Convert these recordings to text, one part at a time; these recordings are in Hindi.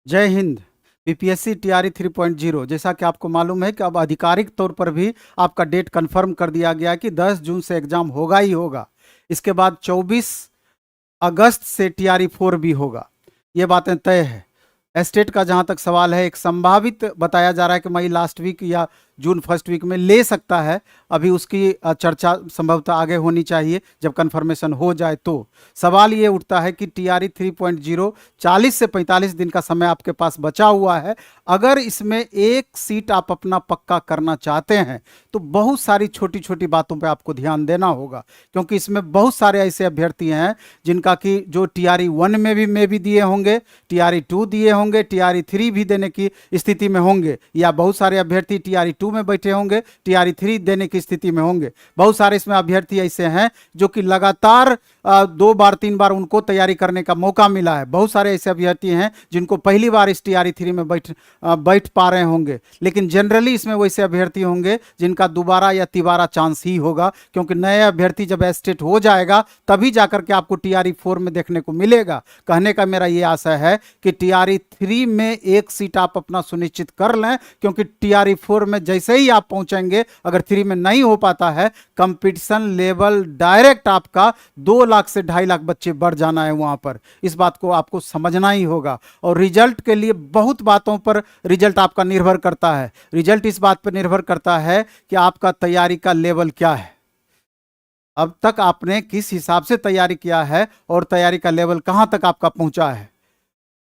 जय हिंद। बीपीएससी टीआरई 3.0 जैसा कि आपको मालूम है कि अब आधिकारिक तौर पर भी आपका डेट कंफर्म कर दिया गया कि 10 जून से एग्जाम होगा ही होगा। इसके बाद 24 अगस्त से टीआरई 4 भी होगा। ये बातें तय है। एस्टेट का जहां तक सवाल है, एक संभावित बताया जा रहा है कि मई लास्ट वीक या जून फर्स्ट वीक में ले सकता है। अभी उसकी चर्चा संभवतः आगे होनी चाहिए जब कंफर्मेशन हो जाए। तो सवाल ये उठता है कि टीआरई 3.0 40 से 45 दिन का समय आपके पास बचा हुआ है। अगर इसमें एक सीट आप अपना पक्का करना चाहते हैं तो बहुत सारी छोटी छोटी बातों पे आपको ध्यान देना होगा, क्योंकि इसमें बहुत सारे ऐसे अभ्यर्थी हैं जिनका कि जो टीआरई 1 में भी दिए होंगे, टीआरई 2 दिए होंगे, टीआरई 3 भी देने की स्थिति में होंगे, या बहुत सारे अभ्यर्थी टीआरई 2 में बैठे होंगे, टीआरई 3 देने की स्थिति में होंगे। बहुत सारे इसमें अभ्यर्थी ऐसे हैं जो कि लगातार 2 बार 3 बार उनको तैयारी करने का मौका मिला है। बहुत सारे ऐसे अभ्यर्थी हैं जिनको पहली बार इस टीआरई 3 में बैठ पा रहे होंगे। लेकिन जनरली इसमें वैसे अभ्यर्थी होंगे जिनका दोबारा या तिबारा चांस ही होगा, क्योंकि नए अभ्यर्थी जब एस्टेट हो जाएगा तभी जाकर के आपको टीआरई 4 में देखने को मिलेगा। कहने का मेरा ये आशा है कि टीआरई 3 में एक सीट आप अपना सुनिश्चित कर लें, क्योंकि टीआरई 4 में जैसे ही आप पहुंचेंगे, अगर 3 में नहीं हो पाता है, कंपटीशन लेवल डायरेक्ट आपका 2 लाख से 2.5 लाख बच्चे बढ़ जाना है वहां पर। इस बात को आपको समझना ही होगा। और रिजल्ट के लिए बहुत बातों पर रिजल्ट आपका निर्भर करता है। रिजल्ट इस बात पर निर्भर करता है कि आपका तैयारी का लेवल क्या है, अब तक आपने किस हिसाब से तैयारी किया है और तैयारी का लेवल कहां तक आपका पहुंचा है।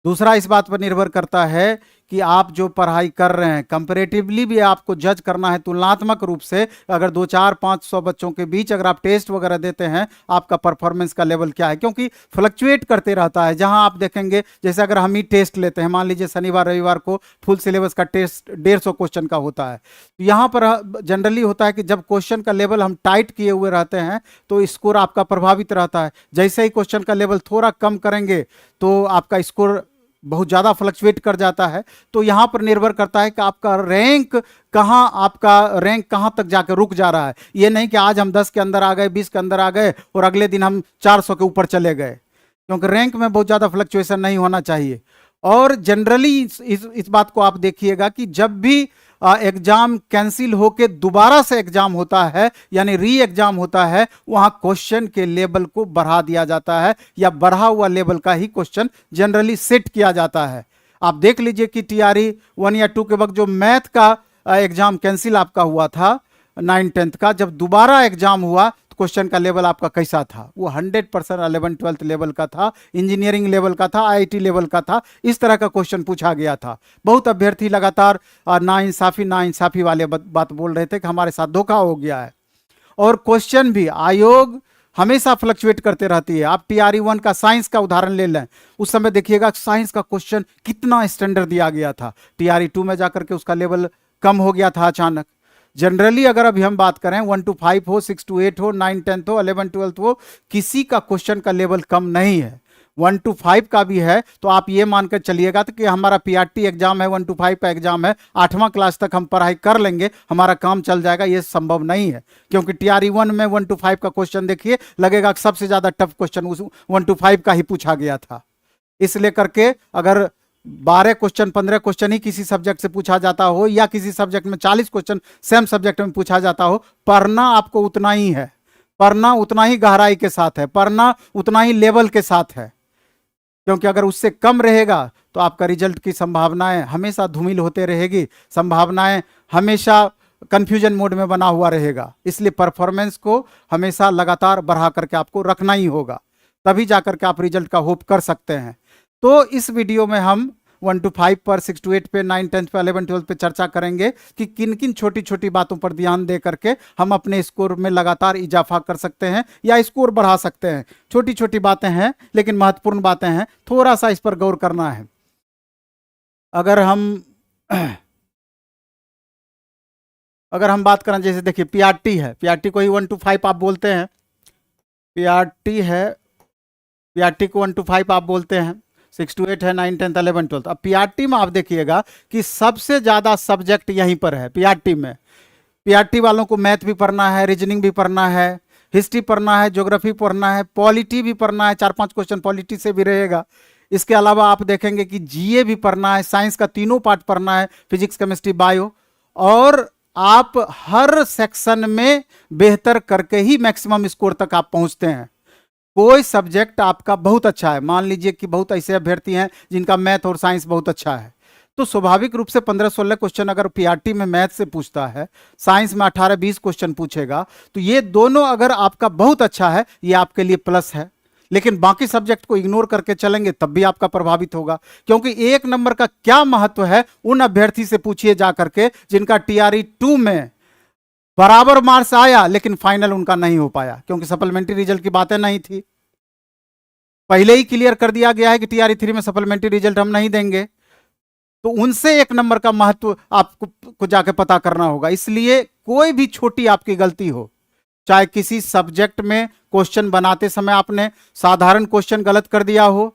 दूसरा इस बात पर निर्भर करता है कि आप जो पढ़ाई कर रहे हैं, कंपैरेटिवली भी आपको जज करना है तुलनात्मक रूप से। अगर 200-400-500 बच्चों के बीच अगर आप टेस्ट वगैरह देते हैं, आपका परफॉर्मेंस का लेवल क्या है, क्योंकि फ्लक्चुएट करते रहता है। जहां आप देखेंगे, जैसे अगर हम ही टेस्ट लेते हैं, मान लीजिए शनिवार रविवार को फुल सिलेबस का टेस्ट 150 क्वेश्चन का होता है, तो यहाँ पर जनरली होता है कि जब क्वेश्चन का लेवल हम टाइट किए हुए रहते हैं तो स्कोर आपका प्रभावित रहता है। जैसे ही क्वेश्चन का लेवल थोड़ा कम करेंगे तो आपका स्कोर बहुत ज़्यादा फ्लक्चुएट कर जाता है। तो यहाँ पर निर्भर करता है कि आपका रैंक कहाँ तक जाकर रुक जा रहा है। ये नहीं कि आज हम 10 के अंदर आ गए, 20 के अंदर आ गए और अगले दिन हम 400 के ऊपर चले गए, क्योंकि रैंक में बहुत ज़्यादा फ्लक्चुएशन नहीं होना चाहिए। और जनरली इस बात को आप देखिएगा कि जब भी एग्जाम कैंसिल होके दोबारा से एग्जाम होता है, यानी री एग्जाम होता है, वहां क्वेश्चन के लेवल को बढ़ा दिया जाता है, या बढ़ा हुआ लेवल का ही क्वेश्चन जनरली सेट किया जाता है। आप देख लीजिए कि टीआरई 1 या 2 के वक्त जो मैथ का एग्जाम कैंसिल आपका हुआ था 9-10 का, जब दोबारा एग्जाम हुआ क्वेश्चन का लेवल आपका कैसा था, वो 100% 11-12 लेवल का था, इंजीनियरिंग लेवल का था, आईआईटी लेवल का था। इस तरह का क्वेश्चन पूछा गया था। बहुत अभ्यर्थी लगातार नाइंसाफी वाले बात बोल रहे थे कि हमारे साथ धोखा हो गया है। और क्वेश्चन भी आयोग हमेशा फ्लक्चुएट करते रहती है। आप टीआरई 1 का साइंस का उदाहरण ले लें, उस समय देखिएगा साइंस का क्वेश्चन कितना स्टैंडर्ड दिया गया था। टीआरई 2 में जाकर के उसका लेवल कम हो गया था अचानक। जनरली अगर अभी हम बात करें 1 to 5 हो, 6 to 8 हो, 9-10 हो, 11-12 हो, किसी का क्वेश्चन का लेवल कम नहीं है। 1 to 5 का भी है तो आप ये मानकर चलिएगा कि हमारा पीआरटी एग्जाम है, 1 to 5 का एग्जाम है, 8वां क्लास तक हम पढ़ाई कर लेंगे, हमारा काम चल जाएगा, ये संभव नहीं है। क्योंकि टीआरई 1 में 1 to 5 का क्वेश्चन देखिए, लगेगा कि सबसे ज्यादा टफ क्वेश्चन उस 1 to 5 का ही पूछा गया था। इसलिए करके अगर 12 क्वेश्चन 15 क्वेश्चन ही किसी सब्जेक्ट से पूछा जाता हो, या किसी सब्जेक्ट में 40 क्वेश्चन सेम सब्जेक्ट में पूछा जाता हो, पढ़ना आपको उतना ही है, पढ़ना उतना ही गहराई के साथ है, पढ़ना उतना ही लेवल के साथ है। क्योंकि अगर उससे कम रहेगा तो आपका रिजल्ट की संभावनाएं हमेशा धूमिल होते रहेगी, संभावनाएं हमेशा कंफ्यूजन मोड में बना हुआ रहेगा। इसलिए परफॉर्मेंस को हमेशा लगातार बढ़ा करके आपको रखना ही होगा, तभी जाकर के आप रिजल्ट का होप कर सकते हैं। तो इस वीडियो में हम 1 to 5 पर, 6 to 8 पे, 9-10 पे, 11-12 पे चर्चा करेंगे कि किन किन छोटी छोटी बातों पर ध्यान दे करके हम अपने स्कोर में लगातार इजाफा कर सकते हैं या स्कोर बढ़ा सकते हैं। छोटी छोटी बातें हैं लेकिन महत्वपूर्ण बातें हैं, थोड़ा सा इस पर गौर करना है। अगर हम बात करें, जैसे देखिए पीआरटी है, पीआरटी को ही 1 to 5 आप बोलते हैं, पीआरटी है, पीआरटी को 1 to 5 आप बोलते हैं, 6 to 8 है, 9-10 11-12। अब पीआरटी में आप देखिएगा कि सबसे ज्यादा सब्जेक्ट यहीं पर है पीआरटी में। पीआरटी वालों को मैथ भी पढ़ना है, रीजनिंग भी पढ़ना है, हिस्ट्री पढ़ना है, ज्योग्राफी पढ़ना है, पॉलिटी भी पढ़ना है, 4-5 क्वेश्चन पॉलिटी से भी रहेगा। इसके अलावा आप देखेंगे कि जीए भी पढ़ना है, साइंस का तीनों पार्ट पढ़ना है, फिजिक्स, केमिस्ट्री, बायो, और आप हर सेक्शन में बेहतर करके ही मैक्सिमम स्कोर तक आप पहुंचते हैं। कोई सब्जेक्ट आपका बहुत अच्छा है, मान लीजिए कि बहुत ऐसे अभ्यर्थी हैं जिनका मैथ और साइंस बहुत अच्छा है, तो स्वाभाविक रूप से 15-16 क्वेश्चन अगर पीआरटी में मैथ से पूछता है, साइंस में 18-20 क्वेश्चन पूछेगा, तो ये दोनों अगर आपका बहुत अच्छा है, ये आपके लिए प्लस है। लेकिन बाकी सब्जेक्ट को इग्नोर करके चलेंगे तब भी आपका प्रभावित होगा, क्योंकि 1 नंबर का क्या महत्व है उन अभ्यर्थी से पूछिए जा करके जिनका टीआरई 2 में बराबर मार्क्स आया लेकिन फाइनल उनका नहीं हो पाया, क्योंकि सप्लीमेंट्री रिजल्ट की बातें नहीं थी, पहले ही क्लियर कर दिया गया है कि टीआरई 3 में सप्लीमेंट्री रिजल्ट हम नहीं देंगे। तो उनसे 1 नंबर का महत्व आपको जाके पता करना होगा। इसलिए कोई भी छोटी आपकी गलती हो, चाहे किसी सब्जेक्ट में क्वेश्चन बनाते समय आपने साधारण क्वेश्चन गलत कर दिया हो,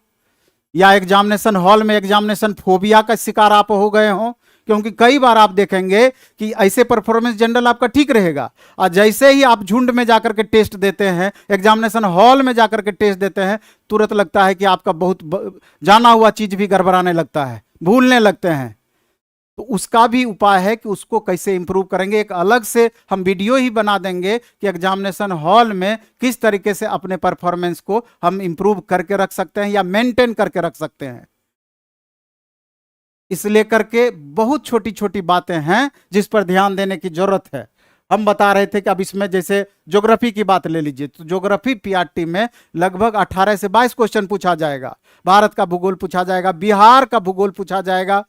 या एग्जामिनेशन हॉल में एग्जामिनेशन फोबिया का शिकार आप हो गए हो, क्योंकि कई बार आप देखेंगे कि ऐसे परफॉर्मेंस जनरल आपका ठीक रहेगा और जैसे ही आप झुंड में जाकर के टेस्ट देते हैं, एग्जामिनेशन हॉल में जाकर के टेस्ट देते हैं, तुरंत लगता है कि आपका बहुत जाना हुआ चीज भी गड़बड़ाने लगता है, भूलने लगते हैं। तो उसका भी उपाय है कि उसको कैसे इंप्रूव करेंगे, एक अलग से हम वीडियो ही बना देंगे कि एग्जामिनेशन हॉल में किस तरीके से अपने परफॉर्मेंस को हम इंप्रूव करके रख सकते हैं या मेंटेन करके रख सकते हैं। इसलिए करके बहुत छोटी छोटी बातें हैं जिस पर ध्यान देने की जरूरत है। हम बता रहे थे कि अब इसमें जैसे ज्योग्राफी की बात ले लीजिए, तो ज्योग्राफी पीआरटी में लगभग 18 से 22 क्वेश्चन पूछा जाएगा। भारत का भूगोल पूछा जाएगा, बिहार का भूगोल पूछा जाएगा,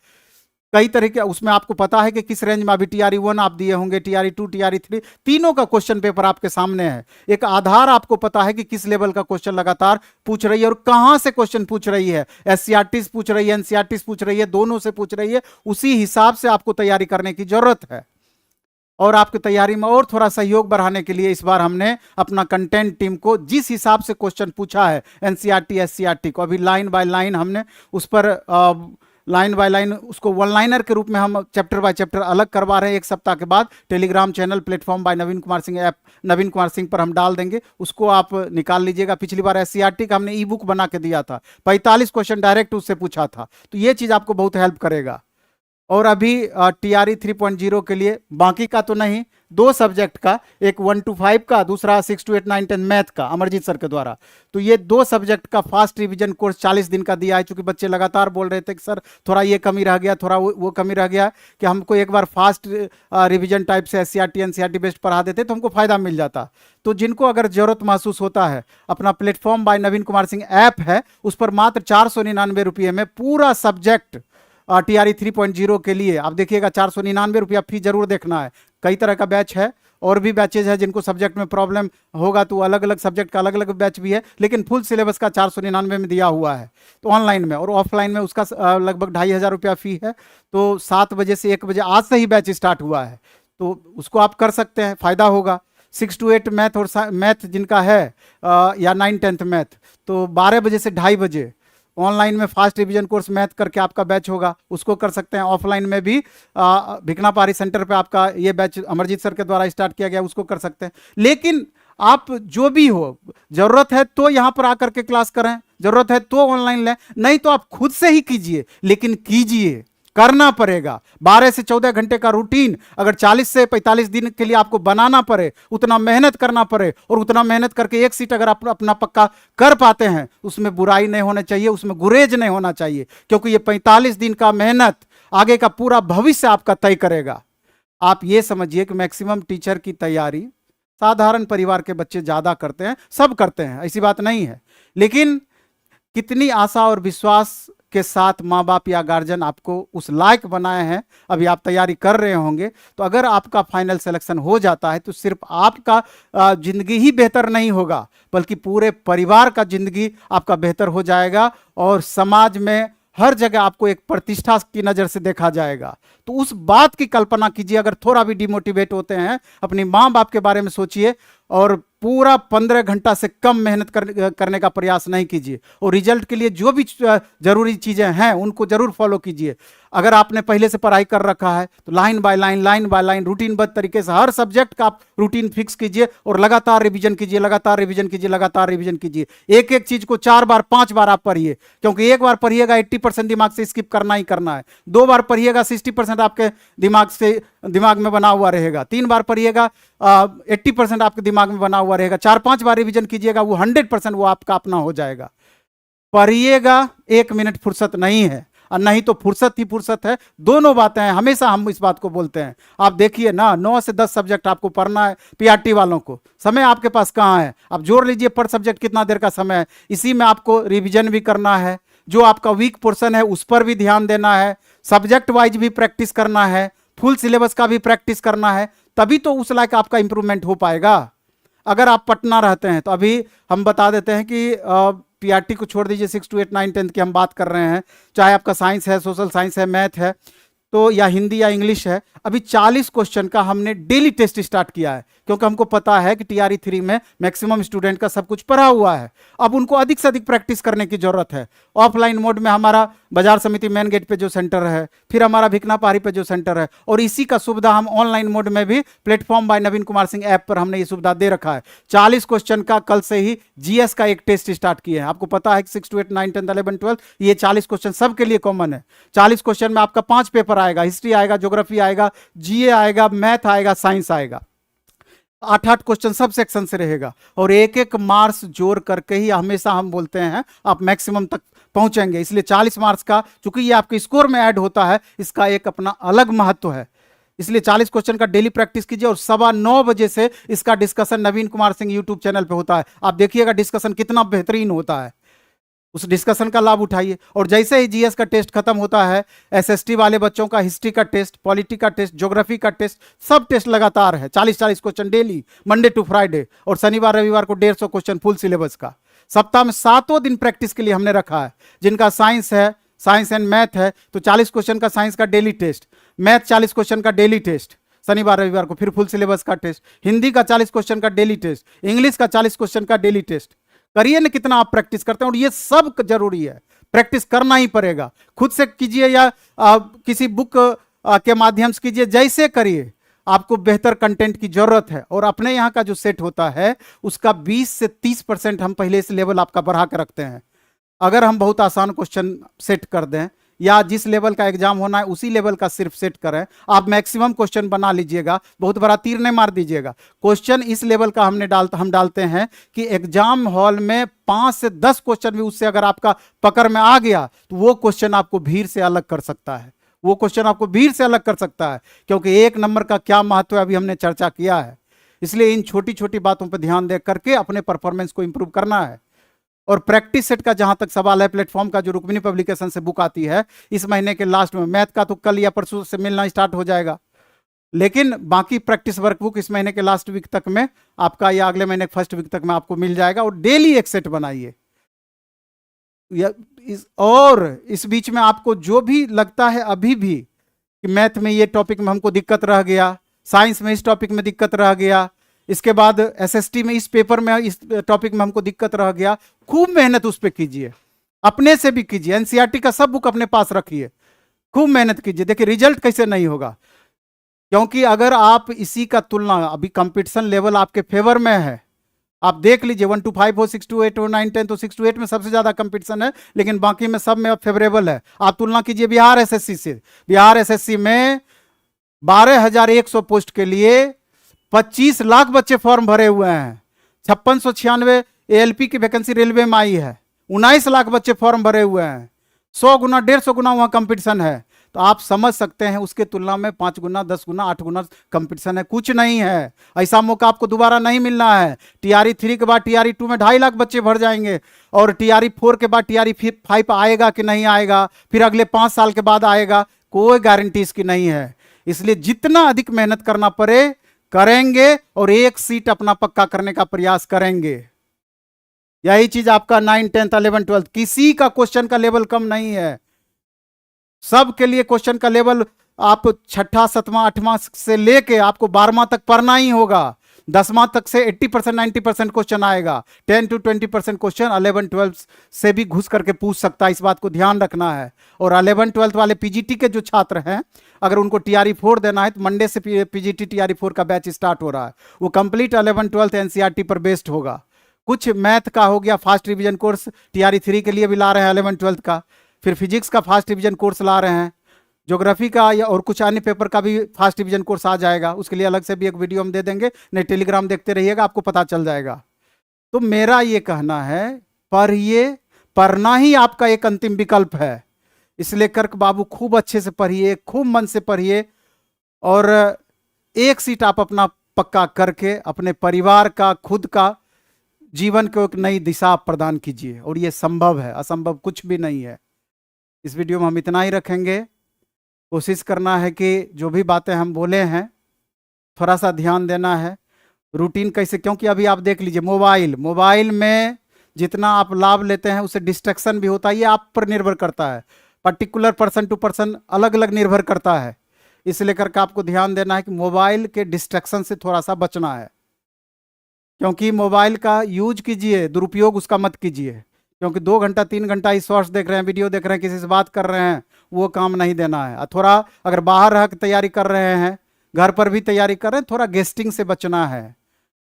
कई तरीके, उसमें आपको पता है कि किस रेंज में अभी टीआरई 1 आप दिए होंगे, टीआरई 2, टीआरई 3, तीनों का क्वेश्चन पेपर आपके सामने है। एक आधार आपको पता है कि किस लेवल का क्वेश्चन लगातार पूछ रही है और कहां से क्वेश्चन पूछ रही है, एससीईआरटी पूछ रही है, एनसीईआरटी पूछ रही है, दोनों से पूछ रही है, उसी हिसाब से आपको तैयारी करने की जरूरत है। और आपकी तैयारी में और थोड़ा सहयोग बढ़ाने के लिए इस बार हमने अपना कंटेंट टीम को जिस हिसाब से क्वेश्चन पूछा है एनसीईआरटी, एससीईआरटी को, अभी लाइन बाय लाइन हमने उस पर लाइन बाय लाइन उसको वन लाइनर के रूप में हम चैप्टर बाय चैप्टर अलग करवा रहे हैं। 1 सप्ताह के बाद Telegram channel platform by Naveen Kumar Singh app Naveen Kumar Singh पर हम डाल देंगे, उसको आप निकाल लीजिएगा। पिछली बार एससीईआरटी का हमने ई बुक बना के दिया था, 45 क्वेश्चन डायरेक्ट उससे पूछा था, तो ये चीज़ आपको बहुत हेल्प करेगा। और अभी टीआरई 3.0 के लिए बाकी का तो नहीं, 2 सब्जेक्ट का, एक 1 to 5 का, दूसरा 6 to 8, 9, 10 मैथ का अमरजीत सर के द्वारा, तो ये 2 सब्जेक्ट का फास्ट रिवीजन कोर्स 40 दिन का दिया है। चूंकि बच्चे लगातार बोल रहे थे कि सर थोड़ा ये कमी रह गया, थोड़ा वो कमी रह गया, कि हमको एक बार फास्ट रिवीजन टाइप से एससीईआरटी, एनसीईआरटी बेस्ड पढ़ा देते तो हमको फायदा मिल जाता। तो जिनको अगर जरूरत महसूस होता है, अपना platform by Naveen Kumar Singh app है, उस पर मात्र 499 रुपये में पूरा सब्जेक्ट टीआरई 3.0 के लिए आप देखिएगा, 499 रुपया फी जरूर देखना है। कई तरह का बैच है, और भी बैचेज है, जिनको सब्जेक्ट में प्रॉब्लम होगा तो अलग अलग सब्जेक्ट का अलग अलग बैच भी है, लेकिन फुल सिलेबस का 499 में दिया हुआ है। तो ऑनलाइन में और ऑफलाइन में उसका लगभग 2500 रुपया फी है। तो 7 बजे से 1 बजे आज से ही बैच स्टार्ट हुआ है, तो उसको आप कर सकते हैं, फायदा होगा। 6 to 8 मैथ और मैथ जिनका है या 9-10 मैथ, तो 12 बजे से 2:30 बजे ऑनलाइन में फास्ट रिवीजन कोर्स मैथ करके आपका बैच होगा, उसको कर सकते हैं। ऑफलाइन में भी भिकनापारी सेंटर पे आपका ये बैच अमरजीत सर के द्वारा स्टार्ट किया गया, उसको कर सकते हैं। लेकिन आप जो भी हो, जरूरत है तो यहाँ पर आकर के क्लास करें, जरूरत है तो ऑनलाइन लें, नहीं तो आप खुद से ही कीजिए, लेकिन कीजिए, करना पड़ेगा। 12 से 14 घंटे का रूटीन अगर 40 से 45 दिन के लिए आपको बनाना पड़े, उतना मेहनत करना पड़े, और उतना मेहनत करके एक सीट अगर आप अपना पक्का कर पाते हैं, उसमें बुराई नहीं होना चाहिए, उसमें गुरेज नहीं होना चाहिए, क्योंकि ये 45 दिन का मेहनत आगे का पूरा भविष्य आपका तय करेगा। आप ये समझिए कि मैक्सिमम टीचर की तैयारी साधारण परिवार के बच्चे ज्यादा करते हैं, सब करते हैं, ऐसी बात नहीं है, लेकिन कितनी आशा और विश्वास के साथ माँ बाप या गार्जियन आपको उस लायक बनाए हैं, अभी आप तैयारी कर रहे होंगे, तो अगर आपका फाइनल सिलेक्शन हो जाता है तो सिर्फ आपका जिंदगी ही बेहतर नहीं होगा, बल्कि पूरे परिवार का जिंदगी आपका बेहतर हो जाएगा, और समाज में हर जगह आपको एक प्रतिष्ठा की नज़र से देखा जाएगा। तो उस बात की कल्पना कीजिए, अगर थोड़ा भी डिमोटिवेट होते हैं, अपनी माँ बाप के बारे में सोचिए और पूरा 15 घंटा से कम मेहनत करने का प्रयास नहीं कीजिए। और रिजल्ट के लिए जो भी जरूरी चीज़ें हैं उनको जरूर फॉलो कीजिए। अगर आपने पहले से पढ़ाई कर रखा है तो लाइन बाय लाइन रूटीनबद्ध तरीके से हर सब्जेक्ट का आप रूटीन फिक्स कीजिए और लगातार रिवीजन कीजिए, लगातार रिवीजन कीजिए, लगातार रिवीजन कीजिए। एक एक चीज को 4 बार 5 बार आप पढ़िए, क्योंकि एक बार पढ़िएगा 80% दिमाग से स्किप करना ही करना है। 2 बार पढ़िएगा 60% आपके दिमाग में बना हुआ रहेगा। 3 बार पढ़िएगा 80% आपके दिमाग में बना हुआ रहेगा। 4-5 बार रिवीजन कीजिएगा, वो 100% वो आपका अपना हो जाएगा। पढ़िएगा, 1 मिनट फुर्सत नहीं है, और नहीं तो फुर्सत ही फुर्सत है। दोनों बातें हैं, हमेशा हम इस बात को बोलते हैं। आप देखिए ना, 9 से 10 सब्जेक्ट आपको पढ़ना है। पीआरटी वालों को समय आपके पास कहाँ है? आप जोड़ लीजिए पर सब्जेक्ट कितना देर का समय है। इसी में आपको रिवीजन भी करना है, जो आपका वीक पोर्शन है उस पर भी ध्यान देना है, सब्जेक्ट वाइज भी प्रैक्टिस करना है, फुल सिलेबस का भी प्रैक्टिस करना है, तभी तो उस लायक आपका इंप्रूवमेंट हो पाएगा। अगर आप पटना रहते हैं तो अभी हम बता देते हैं कि पीआरटी को छोड़ दीजिए, 6 to 8 9 10 की हम बात कर रहे हैं, चाहे आपका साइंस है, सोशल साइंस है, मैथ है, तो या हिंदी या इंग्लिश है। अभी 40 क्वेश्चन का हमने डेली टेस्ट स्टार्ट किया है, क्योंकि हमको पता है कि टीआरई 3 में मैक्सिमम स्टूडेंट का सब कुछ पढ़ा हुआ है। अब उनको अधिक से अधिक प्रैक्टिस करने की जरूरत है। ऑफलाइन मोड में हमारा बाजार समिति मेन गेट पे जो सेंटर है, फिर हमारा भिकना पहाड़ी पे जो सेंटर है, और इसी का सुविधा हम ऑनलाइन मोड में भी platform by Naveen Kumar Singh app पर हमने ये सुविधा दे रखा है। 40 क्वेश्चन का कल से ही जीएस का एक टेस्ट स्टार्ट किए हैं। आपको पता है कि 6 to 8 9 10 11 12 ये 40 क्वेश्चन सबके लिए कॉमन है। 40 क्वेश्चन में आपका 5 पेपर आएगा, हिस्ट्री आएगा, ज्योग्राफी आएगा, जीए आएगा, मैथ आएगा, साइंस आएगा। 8-8 क्वेश्चन सब सेक्शन से रहेगा, और एक एक मार्क्स जोड़ करके ही हमेशा हम बोलते हैं आप मैक्सिमम तक पहुंचेंगे। इसलिए 40 मार्क्स का, चूंकि ये आपके स्कोर में ऐड होता है, इसका एक अपना अलग महत्व है। इसलिए 40 क्वेश्चन का डेली प्रैक्टिस कीजिए, और 9:15 बजे से इसका डिस्कशन नवीन कुमार सिंह यूट्यूब चैनल पे होता है। आप देखिएगा डिस्कशन कितना बेहतरीन होता है, उस डिस्कशन का लाभ उठाइए। और जैसे ही जीएस का टेस्ट खत्म होता है, एसएसटी वाले बच्चों का हिस्ट्री का टेस्ट, पॉलिटी का टेस्ट, ज्योग्राफी का टेस्ट, सब टेस्ट लगातार है। 40-40 question daily, Monday to Friday, और शनिवार रविवार को 150 क्वेश्चन फुल सिलेबस का। सप्ताह में 7 दिन प्रैक्टिस के लिए हमने रखा है। जिनका साइंस है, साइंस एंड मैथ है, तो 40 क्वेश्चन का साइंस का डेली टेस्ट, मैथ 40 क्वेश्चन का डेली टेस्ट शनिवार रविवार को, फिर फुल सिलेबस का टेस्ट, हिंदी का 40 क्वेश्चन का डेली टेस्ट, इंग्लिश का 40 क्वेश्चन का डेली टेस्ट। करिए ना, कितना आप प्रैक्टिस करते हैं। और ये सब जरूरी है, प्रैक्टिस करना ही पड़ेगा। खुद से कीजिए या किसी बुक के माध्यम से कीजिए, जैसे करिए, आपको बेहतर कंटेंट की जरूरत है। और अपने यहाँ का जो सेट होता है उसका 20 से 30% हम पहले से लेवल आपका बढ़ा कर रखते हैं। अगर हम बहुत आसान क्वेश्चन सेट कर दें, या जिस लेवल का एग्जाम होना है उसी लेवल का सिर्फ सेट करें, आप मैक्सिमम क्वेश्चन बना लीजिएगा, बहुत बड़ा तीर नहीं मार दीजिएगा। क्वेश्चन इस लेवल का हम डालते हैं कि एग्जाम हॉल में 5 से 10 क्वेश्चन भी उससे अगर आपका पकड़ में आ गया तो वो क्वेश्चन आपको भीड़ से अलग कर सकता है, वो क्वेश्चन आपको भीड़ से अलग कर सकता है। क्योंकि 1 नंबर का क्या महत्व है अभी हमने चर्चा किया है। इसलिए इन छोटी छोटी बातों पर ध्यान दे करके अपने परफॉर्मेंस को इंप्रूव करना है। और प्रैक्टिस सेट का जहां तक सवाल है, प्लेटफॉर्म का जो रुक्मिणी पब्लिकेशन से बुक आती है, इस महीने के लास्ट में, मैथ का तो कल या परसों से मिलना स्टार्ट हो जाएगा, लेकिन बाकी प्रैक्टिस वर्कबुक इस महीने के लास्ट वीक तक में आपका, या अगले महीने फर्स्ट वीक तक में आपको मिल जाएगा। और डेली एक सेट बनाइए। और इस बीच में आपको जो भी लगता है अभी भी कि मैथ में ये टॉपिक में हमको दिक्कत रह गया, साइंस में इस टॉपिक में दिक्कत रह गया, इसके बाद एसएसटी में इस पेपर में इस टॉपिक में हमको दिक्कत रह गया, खूब मेहनत उस पर कीजिए, अपने से भी कीजिए। एनसीईआरटी का सब बुक अपने पास रखिए, खूब मेहनत कीजिए। देखिए रिजल्ट कैसे नहीं होगा, क्योंकि अगर आप इसी का तुलना, अभी कंपटीशन लेवल आपके फेवर में है। आप देख लीजिए 1 to 5 हो, 6 to 8 हो, 9 10, तो 6 to 8 में सबसे ज्यादा कंपटीशन है, लेकिन बाकी में सब में फेवरेबल है। आप तुलना कीजिए बिहार एसएससी से। बिहार एसएससी में 12,100 पोस्ट के लिए 25 लाख बच्चे फॉर्म भरे हुए हैं। 5696 एएलपी की वैकेंसी रेलवे में आई है। 19 लाख बच्चे फॉर्म भरे हुए हैं। 100 गुना 150 गुना वहां कंपटीशन है। तो आप समझ सकते हैं उसके तुलना में 5 गुना 10 गुना 8 गुना कंपटीशन है, कुछ नहीं है। ऐसा मौका आपको दोबारा नहीं मिलना है। टीआरई 3 के बाद टीआरई 2 में 2.5 लाख बच्चे भर जाएंगे, और टीआरई 4 के बाद टीआरई 5 आएगा कि नहीं आएगा, फिर अगले 5 साल के बाद आएगा, कोई गारंटी इसकी नहीं है। इसलिए जितना अधिक मेहनत करना पड़े करेंगे, और एक सीट अपना पक्का करने का प्रयास करेंगे। यही चीज आपका 9 10 11 12, किसी का क्वेश्चन का लेवल कम नहीं है। सबके लिए क्वेश्चन का लेवल आप 6ठा 7वां 8वां से लेके आपको 12वां तक पढ़ना ही होगा। 10वां तक से 80% 90% क्वेश्चन आएगा, 10 to 20% क्वेश्चन 11 12 से भी घुस करके पूछ सकता है, इस बात को ध्यान रखना है। और 11 12 वाले पीजीटी के जो छात्र हैं, अगर उनको टीआरई 4 देना है तो मंडे से पीजीटी टीआरई 4 का बैच स्टार्ट हो रहा है। वो कंप्लीट 11 12 एनसीईआरटी पर बेस्ड होगा। कुछ मैथ का हो गया, फास्ट रिवीजन कोर्स टीआरई 3 के लिए भी ला रहे हैं 11 12 का, फिर फिजिक्स का फास्ट रिवीजन कोर्स ला रहे हैं, ज्योग्राफी का या और कुछ अन्य पेपर का भी फास्ट रिवीजन कोर्स आ जाएगा। उसके लिए अलग से भी एक वीडियो हम दे देंगे, नहीं टेलीग्राम देखते रहिएगा, आपको पता चल जाएगा। तो मेरा ये कहना है, पढ़िए, पढ़ना ही आपका एक अंतिम विकल्प है। इसलिए कर्क बाबू खूब अच्छे से पढ़िए, खूब मन से पढ़िए, और एक सीट आप अपना पक्का करके अपने परिवार का, खुद का, जीवन को एक नई दिशा प्रदान कीजिए। और ये संभव है, असंभव कुछ भी नहीं है। इस वीडियो में हम इतना ही रखेंगे। कोशिश करना है कि जो भी बातें हम बोले हैं थोड़ा सा ध्यान देना है। रूटीन कैसे, क्योंकि अभी आप देख लीजिए मोबाइल में जितना आप लाभ लेते हैं उससे डिस्ट्रैक्शन भी होता है। ये आप पर निर्भर करता है, पर्टिकुलर पर्सन टू पर्सन अलग अलग निर्भर करता है। इसलिए करके आपको ध्यान देना है कि मोबाइल के डिस्ट्रैक्शन से थोड़ा सा बचना है। क्योंकि मोबाइल का यूज कीजिए, दुरुपयोग उसका मत कीजिए। क्योंकि 2 घंटा 3 घंटा ही शॉर्ट्स देख रहे हैं, वीडियो देख रहे हैं, किसी से बात कर रहे हैं, वो काम नहीं देना है। थोड़ा अगर बाहर रह के तैयारी कर रहे हैं, घर पर भी तैयारी कर रहे हैं, थोड़ा गेस्टिंग से बचना है।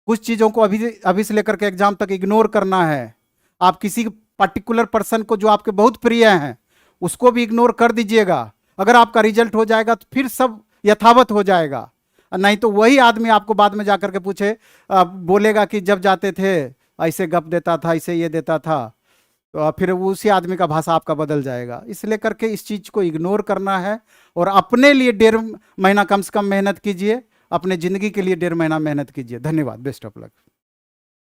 कुछ चीज़ों को अभी से लेकर के एग्जाम तक इग्नोर करना है। आप किसी पर्टिकुलर पर्सन को जो आपके बहुत प्रिय हैं उसको भी इग्नोर कर दीजिएगा। अगर आपका रिजल्ट हो जाएगा तो फिर सब यथावत हो जाएगा, नहीं तो वही आदमी आपको बाद में जाकर के पूछे, बोलेगा कि जब जाते थे ऐसे गप देता था, ऐसे ये देता था, तो फिर उसी आदमी का भाषा आपका बदल जाएगा। इसलिए करके इस चीज़ को इग्नोर करना है और अपने लिए 1.5 महीना कम से कम मेहनत कीजिए, अपने ज़िंदगी के लिए 1.5 महीना मेहनत कीजिए। धन्यवाद, बेस्ट ऑफ लक।